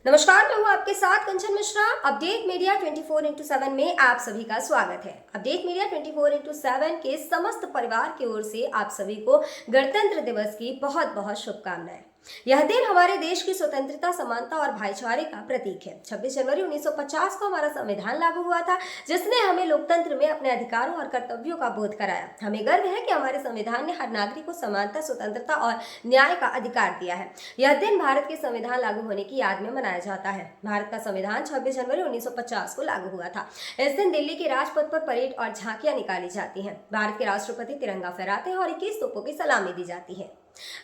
नमस्कार, मैं हूँ आपके साथ कंचन मिश्रा। अपडेट मीडिया 24x7 में आप सभी का स्वागत है। अपडेट मीडिया 24x7 के समस्त परिवार की ओर से आप सभी को गणतंत्र दिवस की बहुत बहुत शुभकामनाएं। यह दिन हमारे देश की स्वतंत्रता, समानता और भाईचारे का प्रतीक है। 26 जनवरी 1950 को हमारा संविधान लागू हुआ था, जिसने हमें लोकतंत्र में अपने अधिकारों और कर्तव्यों का बोध कराया। हमें गर्व है कि हमारे संविधान ने हर नागरिक को समानता, स्वतंत्रता और न्याय का अधिकार दिया है। यह दिन भारत के संविधान लागू होने की याद में मनाया जाता है। भारत का संविधान 26 जनवरी 1950 को लागू हुआ था। इस दिन दिल्ली के राजपथ पर परेड और झांकियां निकाली जाती हैं। भारत के राष्ट्रपति तिरंगा फहराते हैं और 21 तोपों की सलामी दी जाती है।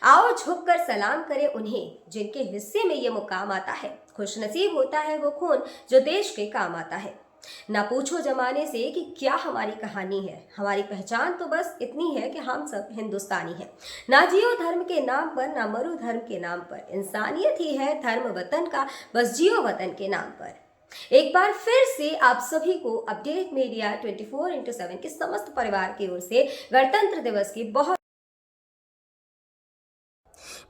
आओ झुककर सलाम करें उन्हें जिनके हिस्से में ये मुकाम आता है। खुशनसीब होता है वो खून जो देश के काम आता है। ना पूछो जमाने से कि क्या हमारी कहानी है, हमारी पहचान तो बस इतनी है कि हम सब हिंदुस्तानी हैं। ना जियो धर्म के नाम पर, ना मरो धर्म के नाम पर, इंसानियत ही है धर्म वतन का, बस जियो वतन के नाम पर। एक बार फिर से आप सभी को अपडेट मीडिया 24x7 के समस्त परिवार की ओर से गणतंत्र दिवस की बहुत।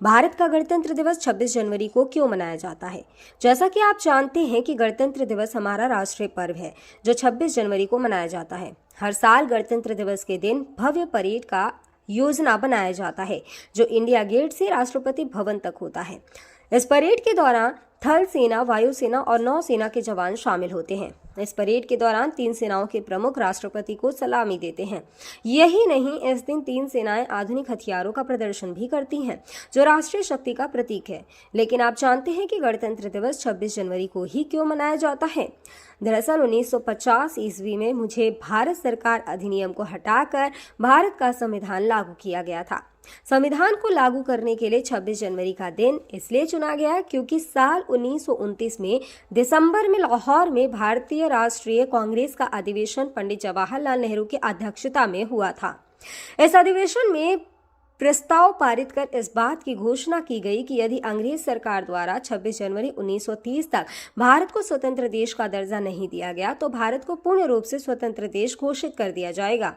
भारत का गणतंत्र दिवस 26 जनवरी को क्यों मनाया जाता है? जैसा कि आप जानते हैं कि गणतंत्र दिवस हमारा राष्ट्रीय पर्व है जो 26 जनवरी को मनाया जाता है। हर साल गणतंत्र दिवस के दिन भव्य परेड का योजना बनाया जाता है जो इंडिया गेट से राष्ट्रपति भवन तक होता है। इस परेड के दौरान थल सेना, वायुसेना और नौसेना के जवान शामिल होते हैं। इस परेड के दौरान तीन सेनाओं के प्रमुख राष्ट्रपति को सलामी देते हैं। यही नहीं, इस दिन तीन सेनाएं आधुनिक हथियारों का प्रदर्शन भी करती हैं जो राष्ट्रीय शक्ति का प्रतीक है। लेकिन आप जानते हैं कि गणतंत्र दिवस 26 जनवरी को ही क्यों मनाया जाता है? दरअसल 1950 ईस्वी में मुझे भारत सरकार अधिनियम को हटाकर भारत का संविधान लागू किया गया था। संविधान को लागू करने के लिए 26 जनवरी का दिन इसलिए चुना गया क्योंकि साल 1929 में दिसंबर में लाहौर में भारतीय राष्ट्रीय कांग्रेस का अधिवेशन पंडित जवाहरलाल नेहरू की अध्यक्षता में हुआ था। इस अधिवेशन में प्रस्ताव पारित कर इस बात की घोषणा की गई कि यदि अंग्रेज सरकार द्वारा 26 जनवरी 1930 तक भारत को स्वतंत्र देश का दर्जा नहीं दिया गया तो भारत को पूर्ण रूप से स्वतंत्र देश घोषित कर दिया जाएगा।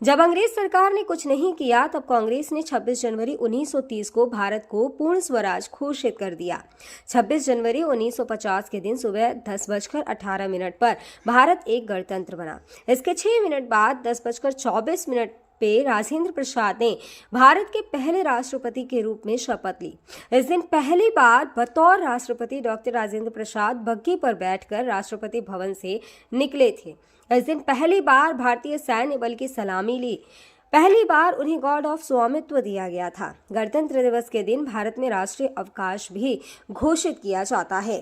जब अंग्रेज सरकार ने कुछ नहीं किया तब कांग्रेस ने 26 जनवरी 1930 को भारत को पूर्ण स्वराज घोषित कर दिया। 26 जनवरी 1950 के दिन सुबह 10:18 पर भारत एक गणतंत्र बना। इसके 6 मिनट बाद 10:24 पे राजेंद्र प्रसाद ने भारत के पहले राष्ट्रपति के रूप में शपथ ली। इस दिन पहली बार बतौर राष्ट्रपति डॉक्टर राजेंद्र प्रसाद बग्घी पर बैठकर राष्ट्रपति भवन से निकले थे। इस दिन पहली बार भारतीय सैन्य बल की सलामी ली। पहली बार उन्हें गॉर्ड ऑफ स्वामित्व दिया गया था। गणतंत्र दिवस के दिन भारत में राष्ट्रीय अवकाश भी घोषित किया जाता है।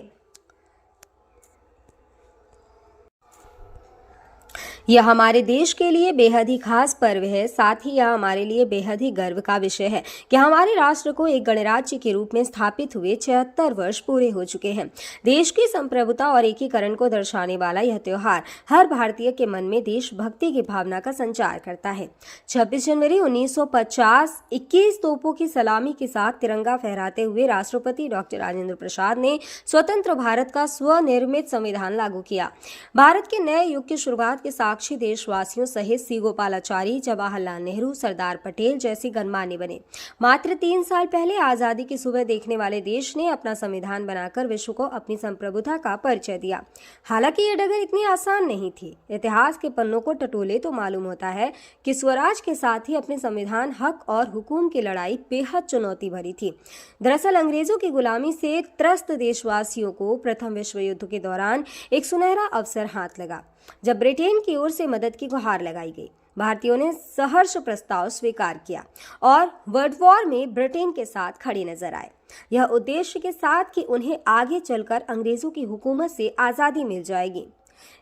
यह हमारे देश के लिए बेहद ही खास पर्व है। साथ ही यह हमारे लिए बेहद ही गर्व का विषय है कि हमारे राष्ट्र को एक गणराज्य के रूप में स्थापित हुए 76 वर्ष पूरे हो चुके हैं। देश की संप्रभुता और एकीकरण को दर्शाने वाला यह त्योहार हर भारतीय के मन में देशभक्ति की भावना का संचार करता है। 26 जनवरी 1950 21 तोपों की सलामी के साथ तिरंगा फहराते हुए राष्ट्रपति डॉक्टर राजेंद्र प्रसाद ने स्वतंत्र भारत का स्वनिर्मित संविधान लागू किया। भारत के नए युग की शुरुआत के साक्षी देशवासियों सहित सी गोपालाचारी, जवाहरलाल नेहरू, सरदार पटेल जैसे गणमान्य बने। मात्र 3 साल पहले आजादी की सुबह देखने वाले देश ने अपना संविधान बनाकर विश्व को अपनी संप्रभुता का परिचय दिया। हालांकि ये डगर इतनी आसान नहीं थी। इतिहास के पन्नों को टटोले तो मालूम होता है कि स्वराज के साथ ही अपने संविधान, हक और हुकूम की लड़ाई बेहद चुनौती भरी थी। दरअसल अंग्रेजों की गुलामी से त्रस्त देशवासियों को प्रथम विश्व युद्ध के दौरान एक सुनहरा अवसर हाथ लगा जब ब्रिटेन की ओर से मदद की गुहार लगाई गई। भारतीयों ने सहर्ष प्रस्ताव स्वीकार किया और वर्ल्ड वॉर में ब्रिटेन के साथ खड़े नजर आए। यह उद्देश्य के साथ कि उन्हें आगे चलकर अंग्रेजों की हुकूमत से आजादी मिल जाएगी।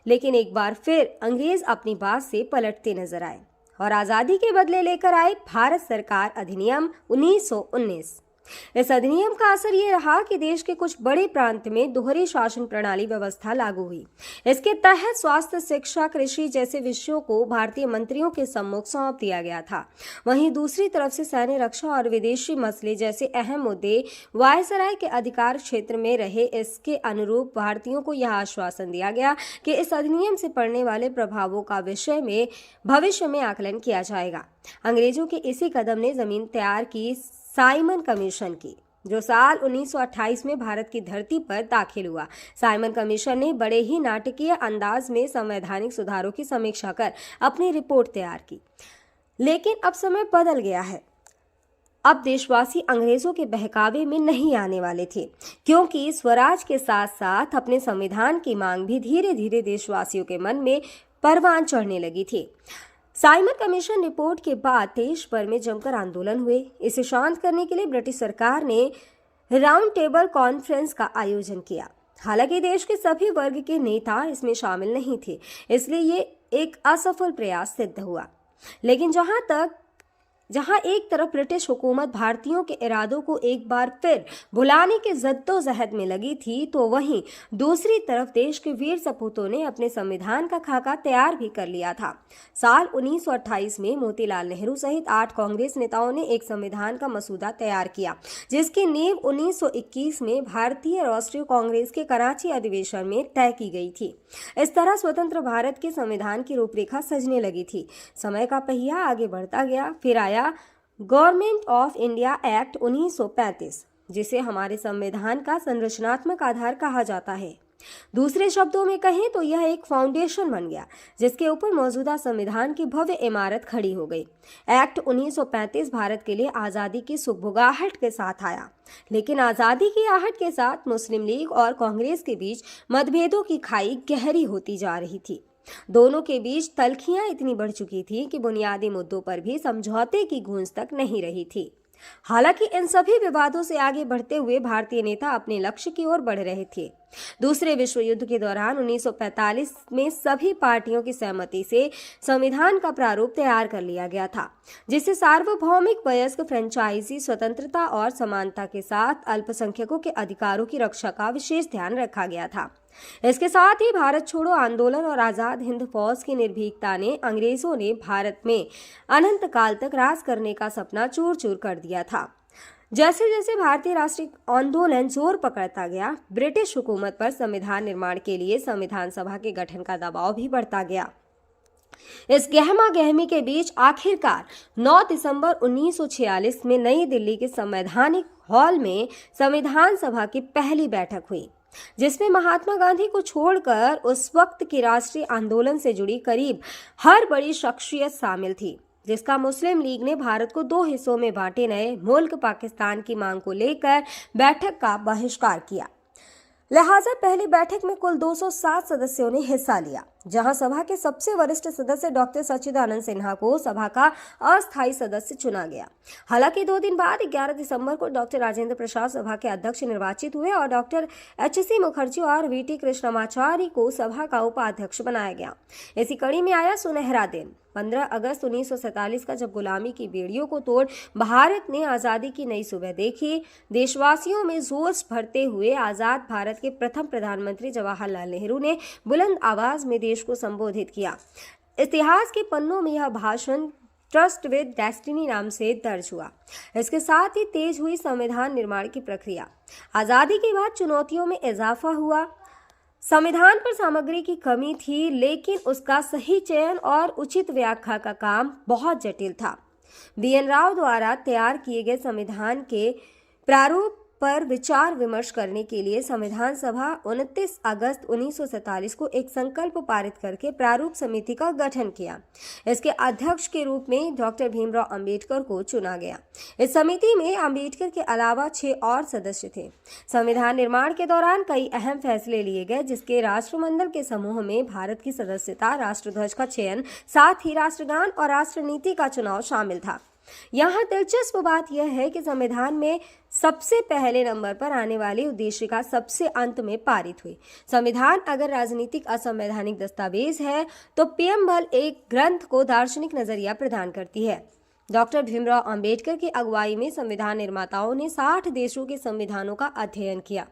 लेकिन एक बार फिर अंग्रेज अपनी बात से पलटते नजर आए और आजादी के बदले लेकर आए भारत सरकार अधिनियम 1919। इस अधिनियम का असर ये रहा कि देश के कुछ बड़े प्रांत में दोहरी शासन प्रणाली व्यवस्था लागू हुई। इसके तहत स्वास्थ्य, शिक्षा, कृषि जैसे विषयों को भारतीय मंत्रियों के सम्मुख सौंप दिया गया था। वहीं दूसरी तरफ से सैन्य, रक्षा और विदेशी मसले जैसे अहम मुद्दे वायसराय के अधिकार क्षेत्र में रहे। इसके अनुरूप भारतीयों को यह आश्वासन दिया गया कि इस अधिनियम से पड़ने वाले प्रभावों का विषय में भविष्य में आकलन किया जाएगा। अंग्रेजों के इसी कदम ने जमीन तैयार की साइमन कमीशन की। जो साल 1928 में भारत की धरती पर दाखिल हुआ। साइमन कमीशन ने बड़े ही नाटकीय अंदाज में संवैधानिक सुधारों की समीक्षा कर अपनी रिपोर्ट तैयार की। लेकिन अब समय बदल गया है। अब देशवासी अंग्रेजों के बहकावे में नहीं आने वाले थे, क्योंकि स्वराज के साथ साथ अपने संविधान की मांग भी धीरे धीरे देशवासियों के मन में परवान चढ़ने लगी थी। साइमन कमीशन रिपोर्ट के बाद देश भर में जमकर आंदोलन हुए। इसे शांत करने के लिए ब्रिटिश सरकार ने राउंड टेबल कॉन्फ्रेंस का आयोजन किया। हालांकि देश के सभी वर्ग के नेता इसमें शामिल नहीं थे, इसलिए ये एक असफल प्रयास सिद्ध हुआ। लेकिन जहां एक तरफ ब्रिटिश हुकूमत भारतीयों के इरादों को एक बार फिर भुलाने के जद्दोजहद में लगी थी, तो वहीं दूसरी तरफ देश के वीर सपूतों ने अपने संविधान का खाका तैयार भी कर लिया था। साल 1928 में मोतीलाल नेहरू सहित 8 कांग्रेस नेताओं ने एक संविधान का मसूदा तैयार किया, जिसकी नींव 1921 में भारतीय राष्ट्रीय कांग्रेस के कराची अधिवेशन में तय की गई थी। इस तरह स्वतंत्र भारत के संविधान की रूपरेखा सजने लगी थी। समय का पहिया आगे बढ़ता गया। फिर आया गवर्नमेंट ऑफ इंडिया एक्ट 1935, जिसे हमारे संविधान का संरचनात्मक आधार कहा जाता है। दूसरे शब्दों में कहें तो यह एक फाउंडेशन बन गया, जिसके ऊपर मौजूदा संविधान की भव्य इमारत खड़ी हो गई। एक्ट 1935 भारत के लिए आज़ादी की सुगबुगाहट के साथ आया, लेकिन आज़ादी की आहट के साथ मुस्लिम लीग और कांग्रेस के बीच मतभेदों की खाई गहरी होती जा रही थी। दोनों के बीच तल्खियां इतनी बढ़ चुकी थी कि बुनियादी मुद्दों पर भी समझौते की गूंज तक नहीं रही थी। हालांकि इन सभी विवादों से आगे बढ़ते हुए भारतीय नेता अपने लक्ष्य की ओर बढ़ रहे थे। दूसरे विश्व युद्ध के दौरान 1945 में सभी पार्टियों की सहमति से संविधान का प्रारूप तैयार कर लिया गया था, जिसे सार्वभौमिक वयस्क फ्रेंचाइजी स्वतंत्रता और समानता के साथ अल्पसंख्यकों के अधिकारों की रक्षा का विशेष ध्यान रखा गया था। इसके साथ ही भारत छोड़ो आंदोलन और आजाद हिंद फौज की निर्भीकता ने अंग्रेजों ने भारत में अनंत काल तक राज करने का सपना चूर चूर कर दिया था। जैसे जैसे भारतीय राष्ट्रीय आंदोलन जोर पकड़ता गया, ब्रिटिश हुकूमत पर संविधान निर्माण के लिए संविधान सभा के गठन का दबाव भी बढ़ता गया। इस गहमा गहमी के बीच आखिरकार 9 दिसंबर 1946 में नई दिल्ली के संवैधानिक हॉल में संविधान सभा की पहली बैठक हुई, जिसमें महात्मा गांधी को छोड़कर उस वक्त के राष्ट्रीय आंदोलन से जुड़ी करीब हर बड़ी शख्सियत शामिल थी, जिसका मुस्लिम लीग ने भारत को 2 हिस्सों में बांटे नए मुल्क पाकिस्तान की मांग को लेकर बैठक का बहिष्कार किया। लिहाजा पहली बैठक में कुल 207 सदस्यों ने हिस्सा लिया, जहां सभा के सबसे वरिष्ठ सदस्य डॉक्टर सच्चिदानंद सिन्हा को सभा का अस्थायी सदस्य चुना गया। हालांकि 2 दिन बाद 11 दिसंबर को डॉक्टर राजेंद्र प्रसाद सभा के अध्यक्ष निर्वाचित हुए और डॉक्टर एच.सी. मुखर्जी और वी.टी. कृष्णमाचारी को सभा का उपाध्यक्ष बनाया गया। इसी कड़ी में आया सुनहरा दिन 15 अगस्त 1947 का, जब गुलामी की बेड़ियों को तोड़ भारत ने आज़ादी की नई सुबह देखी। देशवासियों में जोश भरते हुए आज़ाद भारत के प्रथम प्रधानमंत्री जवाहरलाल नेहरू ने बुलंद आवाज में देश को संबोधित किया। इतिहास के पन्नों में यह भाषण ट्रस्ट विद डेस्टिनी नाम से दर्ज हुआ। इसके साथ ही तेज हुई संविधान निर्माण की प्रक्रिया। आज़ादी के बाद चुनौतियों में इजाफा हुआ। संविधान पर सामग्री की कमी थी, लेकिन उसका सही चयन और उचित व्याख्या का काम बहुत जटिल था। बी.एन. राव द्वारा तैयार किए गए संविधान के प्रारूप पर विचार विमर्श करने के लिए संविधान सभा 29 अगस्त 1947 को एक संकल्प पारित करके प्रारूप समिति का गठन किया। इसके अध्यक्ष के रूप में डॉक्टर भीमराव अंबेडकर को चुना गया। इस समिति में अंबेडकर के अलावा 6 और सदस्य थे। संविधान निर्माण के दौरान कई अहम फैसले लिए गए, जिसके राष्ट्रमंडल के समूह में भारत की सदस्यता, राष्ट्रध्वज का चयन, साथ ही राष्ट्रगान और राष्ट्रनीति का चुनाव शामिल था। यहाँ दिलचस्प बात यह है कि संविधान में सबसे पहले नंबर पर आने वाली उद्देशिका सबसे अंत में पारित हुई। संविधान अगर राजनीतिक असंवैधानिक दस्तावेज है, तो पीएमएल एक ग्रंथ को दार्शनिक नजरिया प्रदान करती है। डॉक्टर भीमराव अंबेडकर की अगुवाई में संविधान निर्माताओं ने 60 देशों के संविधानों का अध्ययन किया।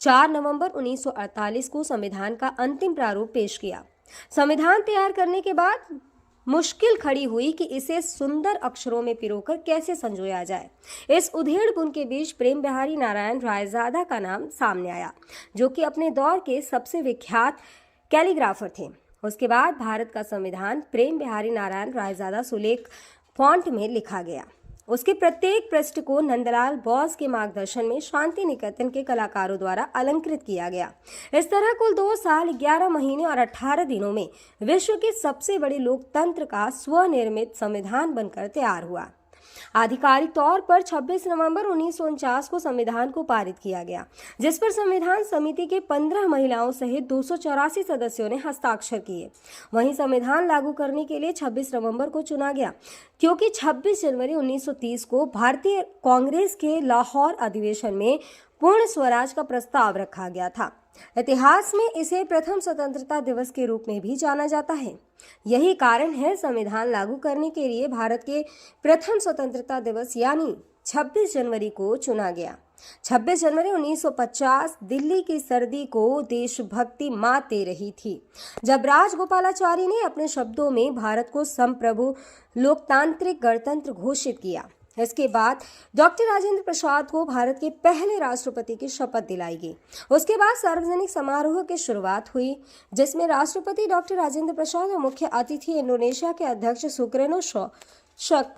4 नवंबर 1948 को संविधान का अंतिम प्रारूप पेश किया। संविधान तैयार करने के बाद मुश्किल खड़ी हुई कि इसे सुंदर अक्षरों में पिरोकर कैसे संजोया जाए। इस उधेड़-बुन के बीच प्रेम बिहारी नारायण रायजादा का नाम सामने आया, जो कि अपने दौर के सबसे विख्यात कैलीग्राफर थे। उसके बाद भारत का संविधान प्रेम बिहारी नारायण रायजादा सुलेख फॉन्ट में लिखा गया। उसके प्रत्येक पृष्ठ को नंदलाल बोस के मार्गदर्शन में शांति निकेतन के कलाकारों द्वारा अलंकृत किया गया। इस तरह कुल 2 साल 11 महीने और 18 दिनों में विश्व के सबसे बड़े लोकतंत्र का स्वनिर्मित संविधान बनकर तैयार हुआ। आधिकारिक तौर पर 26 नवंबर 1949 को संविधान को पारित किया गया, जिस पर संविधान समिति के 15 महिलाओं सहित 284 सदस्यों ने हस्ताक्षर किए। वहीं संविधान लागू करने के लिए 26 नवंबर को चुना गया, क्योंकि 26 जनवरी 1930 को भारतीय कांग्रेस के लाहौर अधिवेशन में पूर्ण स्वराज का प्रस्ताव रखा गया था। इतिहास में इसे प्रथम स्वतंत्रता दिवस के रूप में भी जाना जाता है। यही कारण है संविधान लागू करने के लिए भारत के प्रथम स्वतंत्रता दिवस यानी 26 जनवरी को चुना गया। 26 जनवरी 1950 दिल्ली की सर्दी को देशभक्ति मात दे रही थी, जब राजगोपालाचारी ने अपने शब्दों में भारत को संप्रभु लोकतांत्रिक गणतंत्र घोषित किया। इसके बाद डॉक्टर राजेंद्र प्रसाद को भारत के पहले राष्ट्रपति की शपथ दिलाई गई। उसके बाद सार्वजनिक समारोह की शुरुआत हुई, जिसमें राष्ट्रपति डॉक्टर राजेंद्र प्रसाद और मुख्य अतिथि इंडोनेशिया के अध्यक्ष सुकर्नो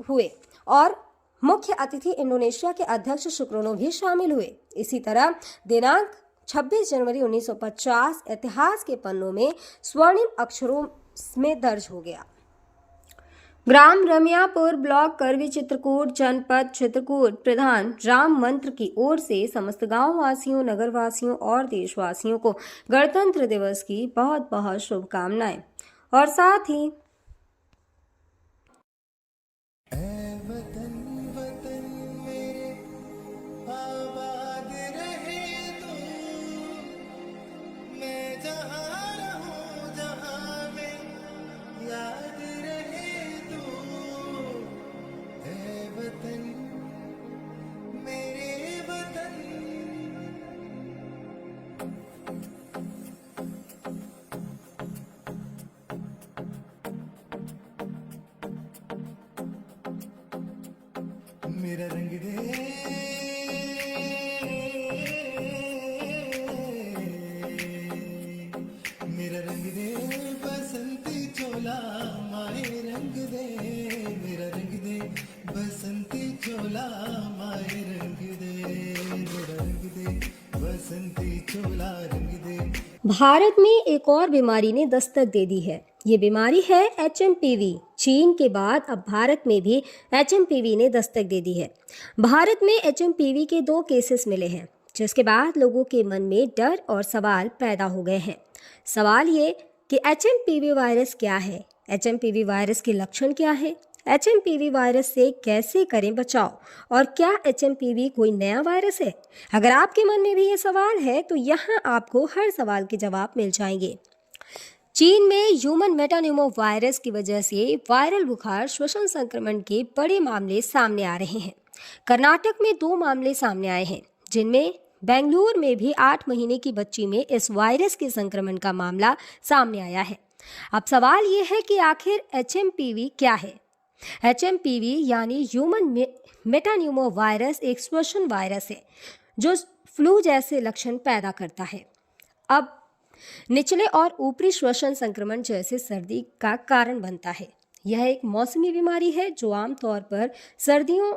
हुए और मुख्य अतिथि इंडोनेशिया के अध्यक्ष सुकर्नो भी शामिल हुए। इसी तरह दिनांक 26 जनवरी 1950 इतिहास के पन्नों में स्वर्णिम अक्षरों में दर्ज हो गया। ग्राम रमियापुर, ब्लॉक करवी चित्रकूट, जनपद चित्रकूट प्रधान राम मंत्र की ओर से समस्त गांव वासियों, नगर वासियों और देशवासियों को गणतंत्र दिवस की बहुत बहुत शुभकामनाएं। और साथ ही मेरा रंग दे, मेरा रंग दे बसंती चोला, माए रंग दे, मेरा रंग दे बसंती चोला, माए रंग दे, मेरा रंग दे बसंती चोला, रंग दे। भारत में एक और बीमारी ने दस्तक दे दी है। ये बीमारी है HMPV। चीन के बाद अब भारत में भी HMPV ने दस्तक दे दी है। भारत में HMPV के 2 केसेस मिले हैं, जिसके बाद लोगों के मन में डर और सवाल पैदा हो गए हैं। सवाल ये कि HMPV वायरस क्या है, HMPV वायरस के लक्षण क्या है, HMPV वायरस से कैसे करें बचाव, और क्या HMPV कोई नया वायरस है? अगर आपके मन में भी ये सवाल है तो यहाँ आपको हर सवाल के जवाब मिल जाएंगे। चीन में ह्यूमन मेटान्यूमो वायरस की वजह से वायरल बुखार श्वसन संक्रमण के बड़े मामले सामने आ रहे हैं। कर्नाटक में 2 मामले सामने आए हैं, जिनमें बेंगलुरु में भी 8 महीने की बच्ची में इस वायरस के संक्रमण का मामला सामने आया है। अब सवाल ये है कि आखिर HMPV क्या है? HMPV यानी ह्यूमन मेटान्यूमो वायरस एक श्वसन वायरस है जो फ्लू जैसे लक्षण पैदा करता है। अब निचले और ऊपरी श्वसन संक्रमण जैसे सर्दी का कारण बनता है। यह एक मौसमी बीमारी है जो आमतौर पर सर्दियों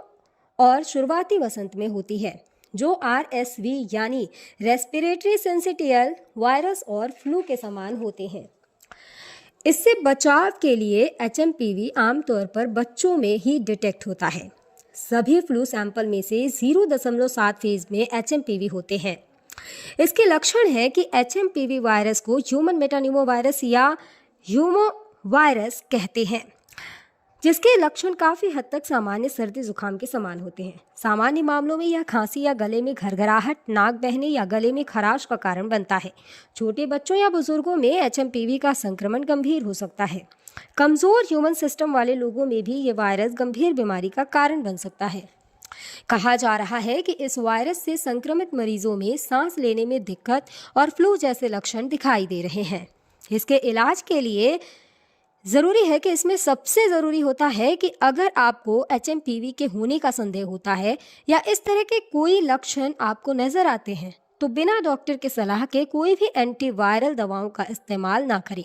और शुरुआती वसंत में होती है, जो RSV यानी रेस्पिरेटरी सिंसिटियल वायरस और फ्लू के समान होते हैं। इससे बचाव के लिए HMPV आमतौर पर बच्चों में ही डिटेक्ट होता है। सभी फ्लू सैंपल में से 0.7 फीसद में HMPV होते हैं। इसके लक्षण है कि HMPV वायरस को ह्यूमन मेटान्यूमो वायरस या ह्यूमो वायरस कहते हैं, जिसके लक्षण काफ़ी हद तक सामान्य सर्दी जुकाम के समान होते हैं। सामान्य मामलों में यह खांसी या गले में घरघराहट, नाक बहने या गले में खराश का कारण बनता है। छोटे बच्चों या बुजुर्गों में HMPV का संक्रमण गंभीर हो सकता है। कमज़ोर ह्यूमन सिस्टम वाले लोगों में भी ये वायरस गंभीर बीमारी का कारण बन सकता है। कहा जा रहा है कि इस वायरस से संक्रमित मरीजों में सांस लेने में दिक्कत और फ्लू जैसे लक्षण दिखाई दे रहे हैं। इसके इलाज के लिए ज़रूरी है कि इसमें सबसे ज़रूरी होता है कि अगर आपको HMPV के होने का संदेह होता है या इस तरह के कोई लक्षण आपको नज़र आते हैं तो बिना डॉक्टर के सलाह के कोई भी एंटीवायरल दवाओं का इस्तेमाल ना करें।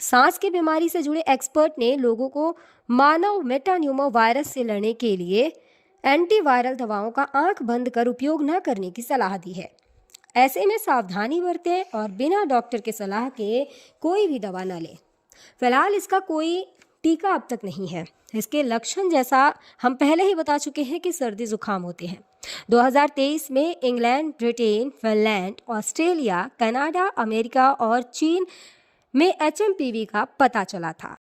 सांस की बीमारी से जुड़े एक्सपर्ट ने लोगों को मानव मेटान्यूमो वायरस से लड़ने के लिए एंटीवायरल दवाओं का आंख बंद कर उपयोग न करने की सलाह दी है। ऐसे में सावधानी बरतें और बिना डॉक्टर के सलाह के कोई भी दवा न लें। फिलहाल इसका कोई टीका अब तक नहीं है। इसके लक्षण जैसा हम पहले ही बता चुके हैं कि सर्दी जुकाम होते हैं। 2023 में England, Britain, Finland, Australia, Canada, America और चीन में HMPV का पता चला था।